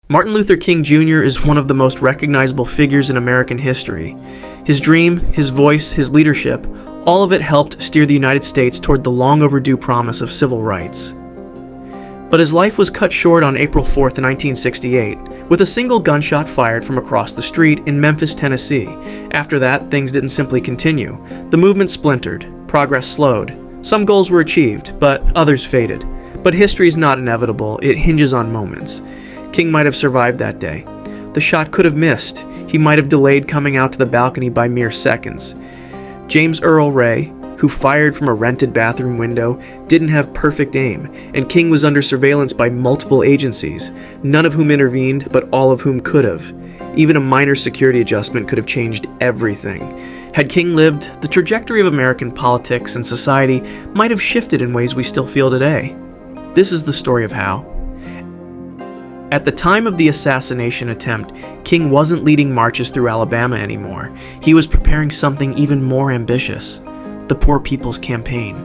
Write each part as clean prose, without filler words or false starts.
Martin Luther King Jr. is one of the most recognizable figures in American history. His dream, his voice, his leadership, all of it helped steer the United States toward the long overdue promise of civil rights. But his life was cut short on April 4th, 1968, with a single gunshot fired from across the street in Memphis, Tennessee. After that, things didn't simply continue. The movement splintered, progress slowed. Some goals were achieved, but others faded. But history is not inevitable, it hinges on moments. King might have survived that day. The shot could have missed. He might have delayed coming out to the balcony by mere seconds. James Earl Ray, who fired from a rented bathroom window, didn't have perfect aim, and King was under surveillance by multiple agencies, none of whom intervened, but all of whom could have. Even a minor security adjustment could have changed everything. Had King lived, the trajectory of American politics and society might have shifted in ways we still feel today. This is the story of how. At the time of the assassination attempt, King wasn't leading marches through Alabama anymore. He was preparing something even more ambitious: the Poor People's Campaign,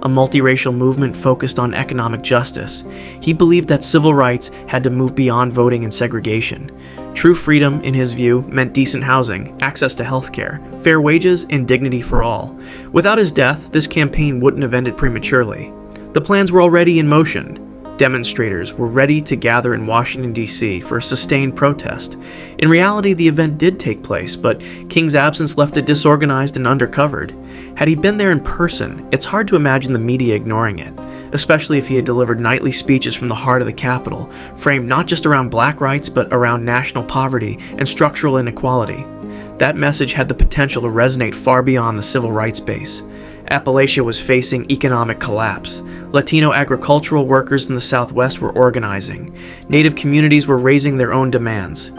a multiracial movement focused on economic justice. He believed that civil rights had to move beyond voting and segregation. True freedom, in his view, meant decent housing, access to health care, fair wages, and dignity for all. Without his death, this campaign wouldn't have ended prematurely. The plans were already in motion. Demonstrators were ready to gather in Washington, D.C. for a sustained protest. In reality, the event did take place, but King's absence left it disorganized and undercovered. Had he been there in person, it's hard to imagine the media ignoring it, especially if he had delivered nightly speeches from the heart of the Capitol, framed not just around black rights, but around national poverty and structural inequality. That message had the potential to resonate far beyond the civil rights base. Appalachia was facing economic collapse. Latino agricultural workers in the Southwest were organizing. Native communities were raising their own demands.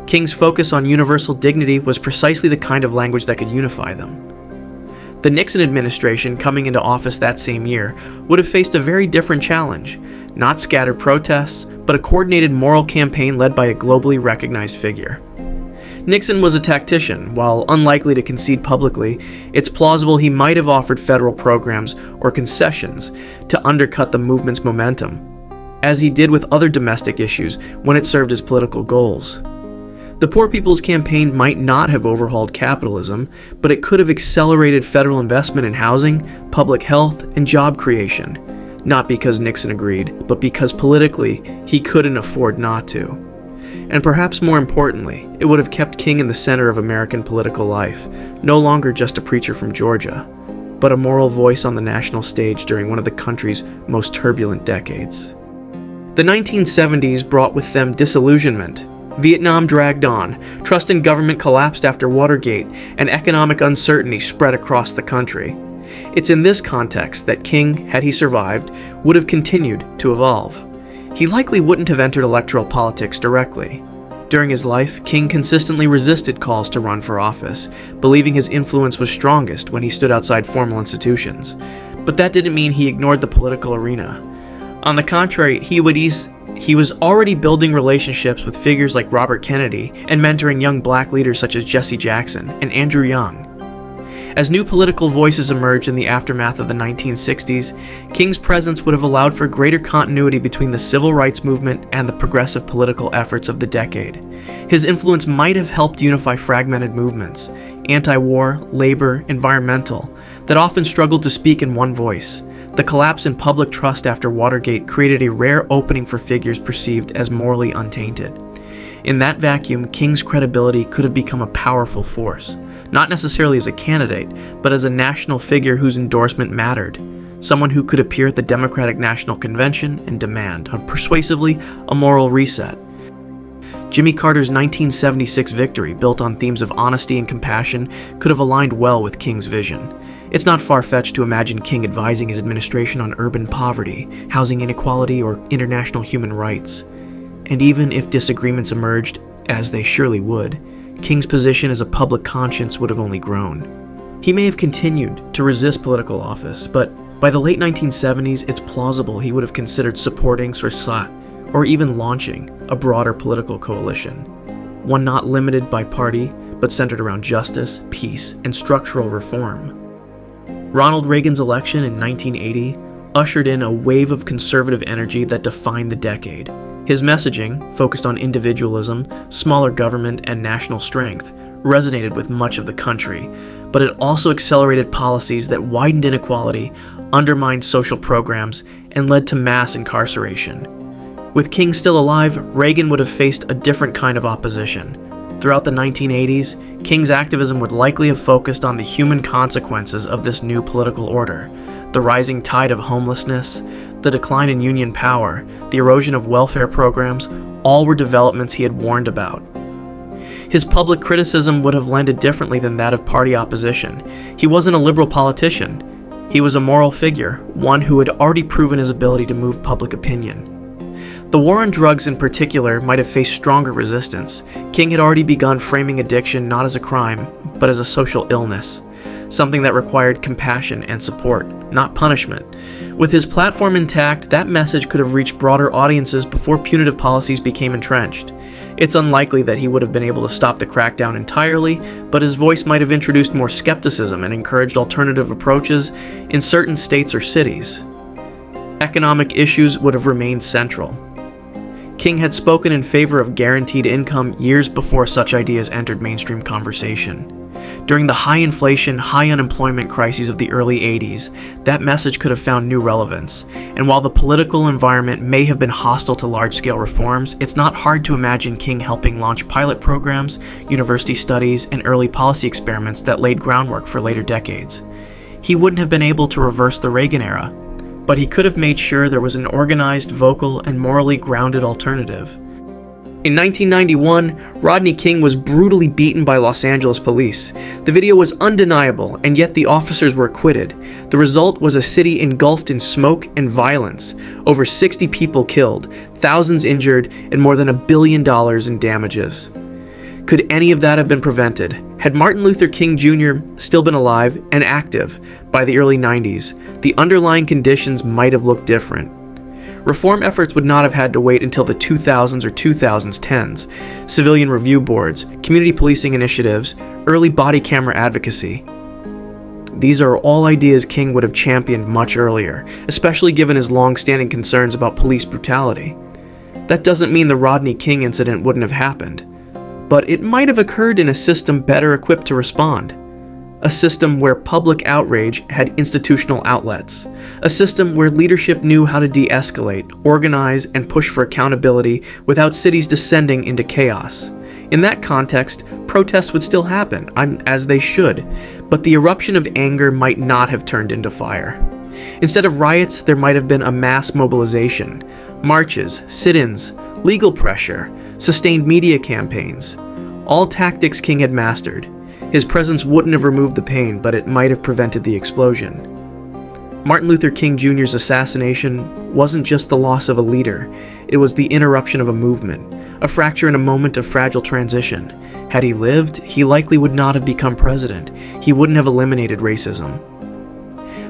King's focus on universal dignity was precisely the kind of language that could unify them. The Nixon administration, coming into office that same year, would have faced a very different challenge. Not scattered protests, but a coordinated moral campaign led by a globally recognized figure. Nixon was a tactician. While unlikely to concede publicly, it's plausible he might have offered federal programs or concessions to undercut the movement's momentum, as he did with other domestic issues when it served his political goals. The Poor People's Campaign might not have overhauled capitalism, but it could have accelerated federal investment in housing, public health, and job creation. Not because Nixon agreed, but because politically he couldn't afford not to. And perhaps more importantly, it would have kept King in the center of American political life, no longer just a preacher from Georgia, but a moral voice on the national stage during one of the country's most turbulent decades. The 1970s brought with them disillusionment. Vietnam dragged on, trust in government collapsed after Watergate, and economic uncertainty spread across the country. It's in this context that King, had he survived, would have continued to evolve. He likely wouldn't have entered electoral politics directly. During his life, King consistently resisted calls to run for office, believing his influence was strongest when he stood outside formal institutions. But that didn't mean he ignored the political arena. On the contrary, he was already building relationships with figures like Robert Kennedy and mentoring young black leaders such as Jesse Jackson and Andrew Young. As new political voices emerged in the aftermath of the 1960s, King's presence would have allowed for greater continuity between the civil rights movement and the progressive political efforts of the decade. His influence might have helped unify fragmented movements, anti-war, labor, environmental, that often struggled to speak in one voice. The collapse in public trust after Watergate created a rare opening for figures perceived as morally untainted. In that vacuum, King's credibility could have become a powerful force, not necessarily as a candidate, but as a national figure whose endorsement mattered, someone who could appear at the Democratic National Convention and demand, persuasively, a moral reset. Jimmy Carter's 1976 victory, built on themes of honesty and compassion, could have aligned well with King's vision. It's not far-fetched to imagine King advising his administration on urban poverty, housing inequality, or international human rights. And even if disagreements emerged, as they surely would, King's position as a public conscience would have only grown. He may have continued to resist political office, but by the late 1970s, it's plausible he would have considered supporting or even launching a broader political coalition, one not limited by party, but centered around justice, peace, and structural reform. Ronald Reagan's election in 1980 ushered in a wave of conservative energy that defined the decade. His messaging, focused on individualism, smaller government, and national strength, resonated with much of the country, but it also accelerated policies that widened inequality, undermined social programs, and led to mass incarceration. With King still alive, Reagan would have faced a different kind of opposition. Throughout the 1980s, King's activism would likely have focused on the human consequences of this new political order: the rising tide of homelessness, the decline in union power, the erosion of welfare programs, all were developments he had warned about. His public criticism would have landed differently than that of party opposition. He wasn't a liberal politician. He was a moral figure, one who had already proven his ability to move public opinion. The war on drugs in particular might have faced stronger resistance. King had already begun framing addiction not as a crime, but as a social illness, something that required compassion and support, not punishment. With his platform intact, that message could have reached broader audiences before punitive policies became entrenched. It's unlikely that he would have been able to stop the crackdown entirely, but his voice might have introduced more skepticism and encouraged alternative approaches in certain states or cities. Economic issues would have remained central. King had spoken in favor of guaranteed income years before such ideas entered mainstream conversation. During the high inflation, high unemployment crises of the early 80s, that message could have found new relevance. And while the political environment may have been hostile to large-scale reforms, it's not hard to imagine King helping launch pilot programs, university studies, and early policy experiments that laid groundwork for later decades. He wouldn't have been able to reverse the Reagan era, but he could have made sure there was an organized, vocal, and morally grounded alternative. In 1991, Rodney King was brutally beaten by Los Angeles police. The video was undeniable, and yet the officers were acquitted. The result was a city engulfed in smoke and violence, over 60 people killed, thousands injured, and more than $1 billion in damages. Could any of that have been prevented? Had Martin Luther King Jr. still been alive and active by the early 90s, the underlying conditions might have looked different. Reform efforts would not have had to wait until the 2000s or 2010s. Civilian review boards, community policing initiatives, early body camera advocacy. These are all ideas King would have championed much earlier, especially given his long-standing concerns about police brutality. That doesn't mean the Rodney King incident wouldn't have happened, but it might have occurred in a system better equipped to respond. A system where public outrage had institutional outlets. A system where leadership knew how to de-escalate, organize, and push for accountability without cities descending into chaos. In that context, protests would still happen, as they should, but the eruption of anger might not have turned into fire. Instead of riots, there might have been a mass mobilization, marches, sit-ins, legal pressure, sustained media campaigns. All tactics King had mastered. His presence wouldn't have removed the pain, but it might have prevented the explosion. Martin Luther King Jr.'s assassination wasn't just the loss of a leader, it was the interruption of a movement, a fracture in a moment of fragile transition. Had he lived, he likely would not have become president. He wouldn't have eliminated racism.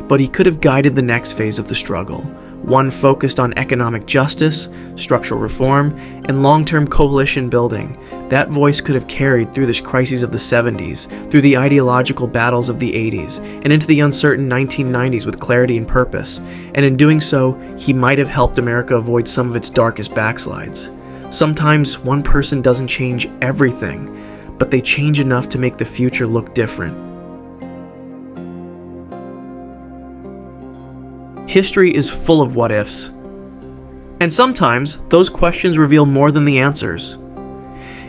But he could have guided the next phase of the struggle, one focused on economic justice, structural reform, and long-term coalition building. That voice could have carried through the crises of the 70s, through the ideological battles of the 80s, and into the uncertain 1990s with clarity and purpose. And in doing so, he might have helped America avoid some of its darkest backslides. Sometimes one person doesn't change everything, but they change enough to make the future look different. History is full of what-ifs. And sometimes, those questions reveal more than the answers.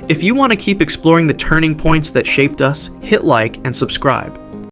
If you want to keep exploring the turning points that shaped us, hit like and subscribe.